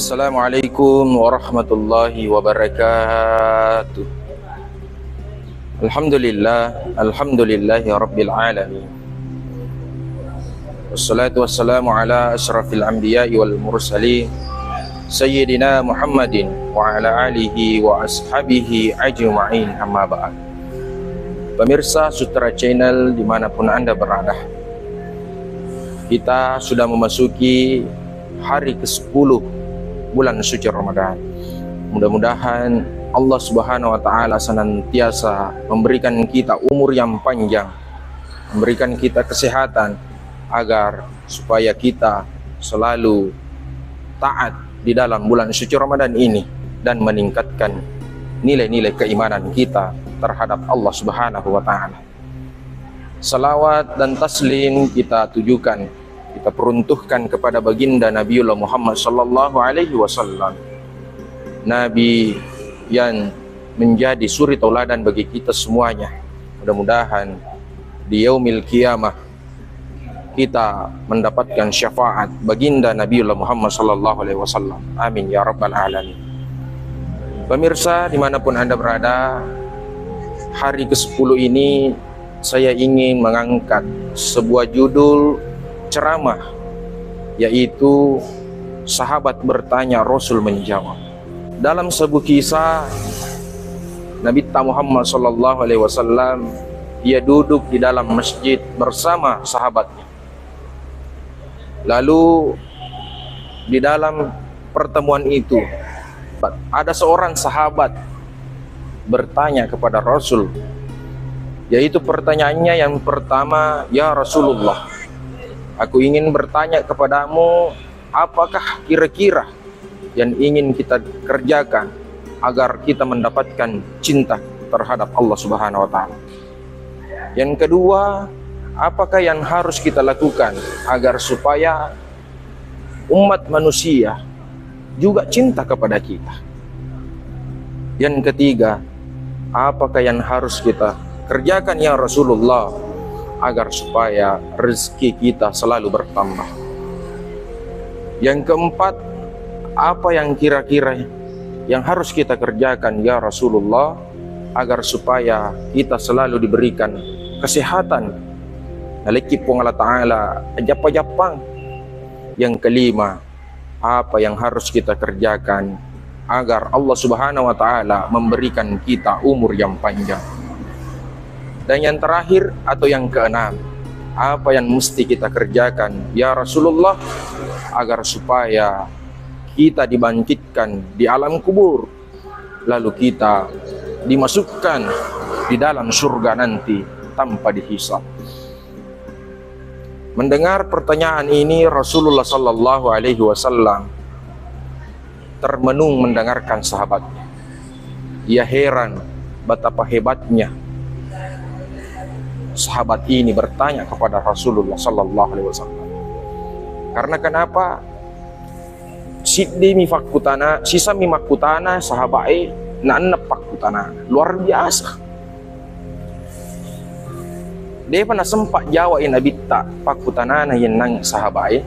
Assalamualaikum warahmatullahi wabarakatuh. Alhamdulillahi rabbil alamin. Wassalatu wassalamu ala asyrafil anbiya'i wal mursalin Sayyidina Muhammadin wa ala alihi wa ashabihi ajma'in, amma ba'd. Pemirsa Sutra Channel dimanapun Anda berada, kita sudah memasuki hari ke-10 bulan suci Ramadan. Mudah-mudahan Allah Subhanahu wa taala senantiasa memberikan kita umur yang panjang, memberikan kita kesehatan agar supaya kita selalu taat di dalam bulan suci Ramadan ini dan meningkatkan nilai-nilai keimanan kita terhadap Allah Subhanahu wa taala. Salawat dan taslim kita tujukan, kita peruntuhkan kepada baginda Nabiullah Muhammad sallallahu alaihi wasallam, Nabi yang menjadi suri tauladan bagi kita semuanya. Mudah-mudahan di yaumil qiyamah kita mendapatkan syafaat baginda Nabiullah Muhammad sallallahu alaihi wasallam. Amin ya rabbal alamin. Pemirsa dimanapun Anda berada, hari ke-10 ini saya ingin mengangkat sebuah judul ceramah, yaitu sahabat bertanya, Rasul menjawab. Dalam sebuah kisah, Nabi Muhammad sallallahu alaihi wasallam dia duduk di dalam masjid bersama sahabatnya. Lalu di dalam pertemuan itu ada seorang sahabat bertanya kepada Rasul, yaitu pertanyaannya yang pertama, ya Rasulullah, aku ingin bertanya kepadamu, apakah kira-kira yang ingin kita kerjakan agar kita mendapatkan cinta terhadap Allah Subhanahu wa taala? Yang kedua, apakah yang harus kita lakukan agar supaya umat manusia juga cinta kepada kita? Yang ketiga, apakah yang harus kita kerjakan ya Rasulullah agar supaya rezeki kita selalu bertambah? Yang keempat, apa yang kira-kira yang harus kita kerjakan ya Rasulullah agar supaya kita selalu diberikan kesehatan naliki pong Allah Ta'ala ajap-ajapang? Yang kelima, apa yang harus kita kerjakan agar Allah Subhanahu wa taala memberikan kita umur yang panjang? Dan yang terakhir atau yang keenam, apa yang mesti kita kerjakan ya Rasulullah agar supaya kita dibangkitkan di alam kubur, lalu kita dimasukkan di dalam surga nanti tanpa dihisab? Mendengar pertanyaan ini, Rasulullah sallallahu alaihi wasallam termenung mendengarkan sahabatnya. Ia heran betapa hebatnya sahabat ini bertanya kepada Rasulullah sallallahu alaihi wasallam. Karena kenapa? Sisami makutana sahabai na pakutana luar biasa. Dia pernah sempat jawain abita pakutana na yang nang sahabai,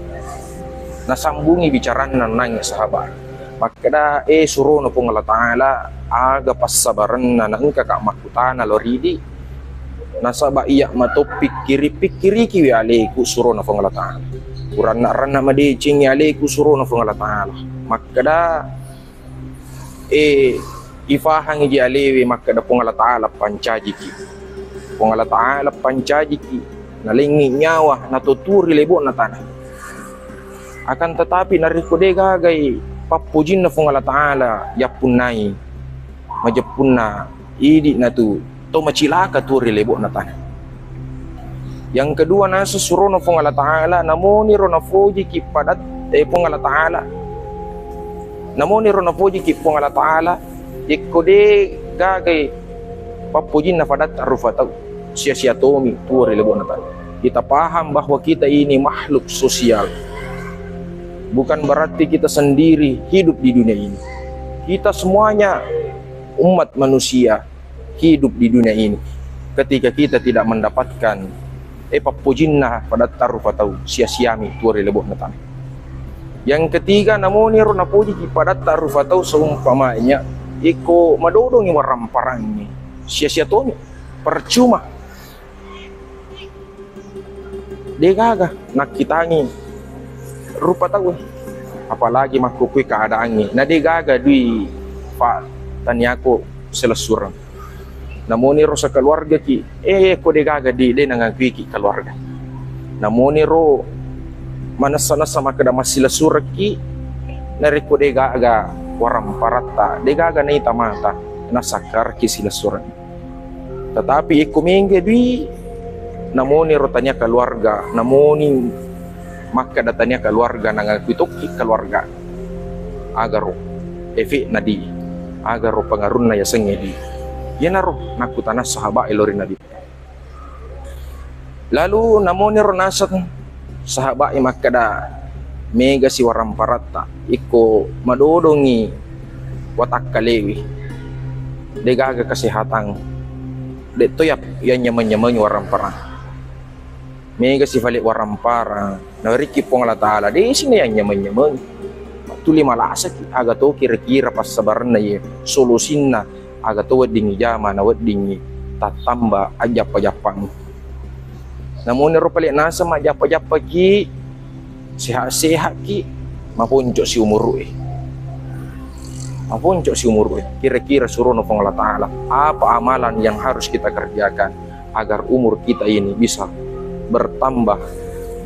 nasambungi bicaraan na nang sahabat. Maka da suruh na pong Allah Ta'ala aga pasabaran na engka ka makutana loridi nasaba iya matopik kiri kiwi aleku suruh na pong Allah Ta'ala. Kurang na rana madicing aleku suruh na pong Allah Ta'ala. Maka da ifahang iji alewi maka da pong Allah Ta'ala pancaji ki. Pong Allah Ta'ala pancaji ki nalingi nyawa natuturi lebo na tanah. Akan tetapi narikode gagay papujin na pong Allah Ta'ala yapunay majapunna idi na tu to macilaka turi lebo na tanah. Yang kedua, nasa suruh na pong Allah Ta'ala namoni ro na foji ki padat pong Allah Ta'ala namoni ro na foji ki pong Allah Ta'ala ikode gagay papujin na padat arufataw sia-sia tomi turi lebo na tanah. Kita paham bahwa kita ini makhluk sosial, bukan berarti kita sendiri hidup di dunia ini. Kita semuanya umat manusia hidup di dunia ini. Ketika kita tidak mendapatkan papujinna pada taruh patau sia-siami tuari leboh na tanah. Yang ketiga, namun ro napuji pada tarufatau seumpamanya iko madodongi waramparangnya sia-sia tuh percuma degaga nak kitangi rupa tahu apalagi makukui keadaannya nah degaga di pak taniako selesuran namun ro sa keluarga ki ko degaga di nangagui ki keluarga namun ro manasana sama kada masila suraki nariko degaga waram parata degaga na itamata nasakar ki sila surat tetapi ikumingge dui namoni rotanya keluarga namoni maka datanya keluarga nangagwitoki keluarga agar efi nadi agar pengarun na yasenge di yanaro nakutana sahabat elori nabi lalu namoni ronasat sahabat makada mega si waram parata iko madodongi watak kalewi degaga kesehatan de toyap yang nyaman-nyaman waram parang mega si falik waram parang nariki pong Allah Ta'ala de sini yang nyaman-nyaman tuli malasa aga to kira-kira pas sabaran na ye solusinna aga to wedding jama na wedding tatamba ajap-ajapang namun ro palik nasa majapa-japa ki sehat-sehat ki mapuncok si umur mapuncok si umur kira-kira suruh no Allah Ta'ala apa amalan yang harus kita kerjakan agar umur kita ini bisa bertambah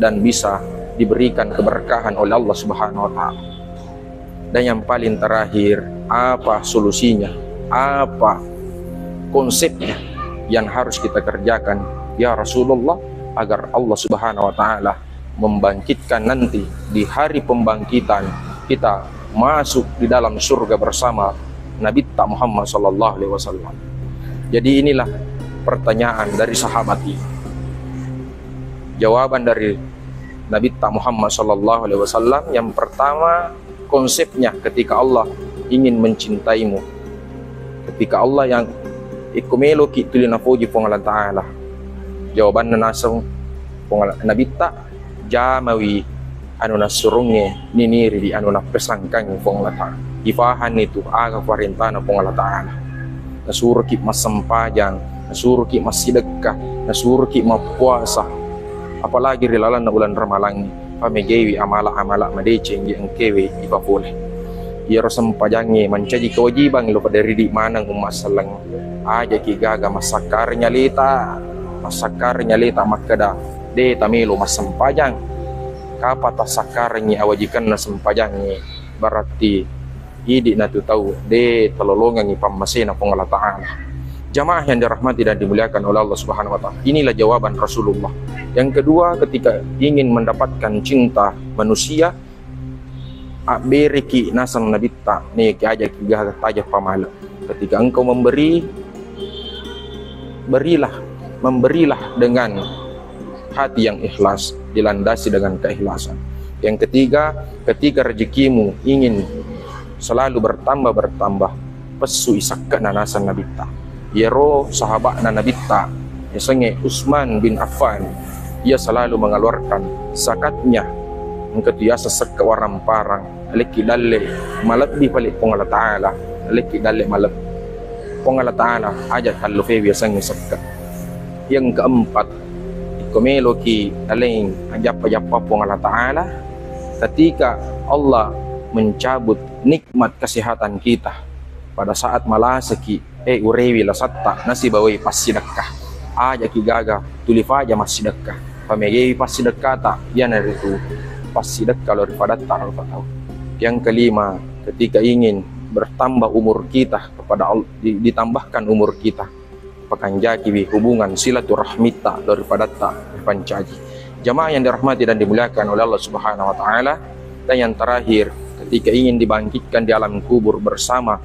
dan bisa diberikan keberkahan oleh Allah Subhanahu wa Ta'ala. Dan yang paling terakhir, apa solusinya, apa konsepnya yang harus kita kerjakan ya Rasulullah agar Allah Subhanahu wa Ta'ala membangkitkan nanti di hari pembangkitan kita masuk di dalam surga bersama Nabi Muhammad sallallahu alaihi wasallam. Jadi inilah pertanyaan dari sahabat ini. Jawaban dari Nabi Muhammad sallallahu alaihi wasallam yang pertama, konsepnya ketika Allah ingin mencintaimu, ketika Allah yang ikumelo ki tulina puji Allah Ta'ala. Jawaban nasong Nabi jamawi anu nasurungnya niniri di anu napesangkang Allah Ta'ala. Ifahan itu aga parintana Allah Ta'ala. Nasuruh ki masempajang, nasuruh ki masidekah, nasuruh ki mapuasa. Apalagi rilalan na bulan Ramalang pamegewi amala-amala madeceng yang kewe iba boleh. Iro sempajangi mencaji kewajiban lo pada ridi manang umasalang aja ki gaga masakarnya lita makada de tamilo masempajang kapata sakarnya awajikan na sempajangnya berarti idi na tu tahu de telolongan ipamasena pong Allah Ta'ala. Jamaah yang dirahmati dan dimuliakan oleh Allah Subhanahu wa Ta'ala. Inilah jawaban Rasulullah. Yang kedua, ketika ingin mendapatkan cinta manusia, beriki nasang nabita nih aja kiga taja pamala. Ketika engkau memberi, memberilah dengan hati yang ikhlas, dilandasi dengan keikhlasan. Yang ketiga, ketika rezekimu ingin selalu bertambah, pesu isakkan nasan nabita. Yero sahabat nabita, yasenge Utsman bin Affan, ia selalu mengeluarkan zakatnya engkau biasa seka waram parang aliki dalle malab di balik pong Allah Ta'ala aliki dalle malab pong Allah Ta'ala aja kalau biasa ngeseka. Yang keempat, ikomelo ki aling ajap-ajapa pong Allah Ta'ala ketika Allah mencabut nikmat kesehatan kita pada saat malasaki urewi lasatta nasi bawai pasidakah aja ki gaga tulifaja masidakah pamegewi pasidakah tak yan itu pasidakah lor pada taruh tahu. Yang kelima, ketika ingin bertambah umur kita kepada Allah, ditambahkan umur kita pakanjaki hubungan silaturahmita daripada tak pancaji. Jamaah yang dirahmati dan dimuliakan oleh Allah Subhanahu wa Ta'ala. Dan yang terakhir, ketika ingin dibangkitkan di alam kubur bersama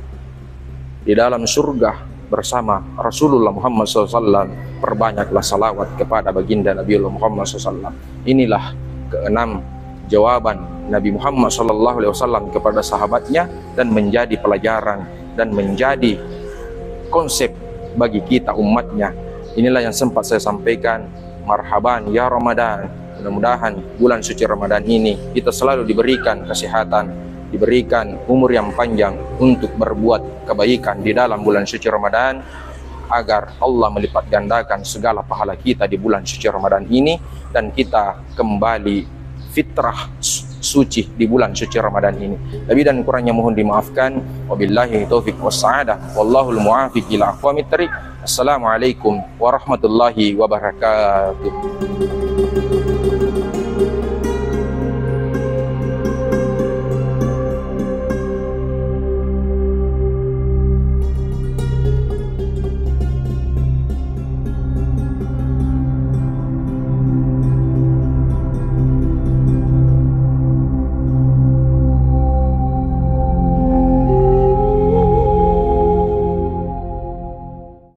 di dalam surga bersama Rasulullah Muhammad SAW, perbanyaklah salawat kepada baginda Nabiullah Muhammad SAW. Inilah keenam jawaban Nabi Muhammad SAW kepada sahabatnya dan menjadi pelajaran dan menjadi konsep bagi kita umatnya. Inilah yang sempat saya sampaikan. Marhaban ya Ramadan, Mudah-mudahan bulan suci Ramadan ini kita selalu diberikan kesehatan, diberikan umur yang panjang untuk berbuat kebaikan di dalam bulan suci Ramadan, agar Allah melipat gandakan segala pahala kita di bulan suci Ramadan ini, dan kita kembali fitrah suci di bulan suci Ramadan ini. Lebih dan kurangnya mohon dimaafkan. Wabillahi taufiq wassa'adah. Wallahul muwafiq ila aqwamit thariq. Assalamualaikum warahmatullahi wabarakatuh.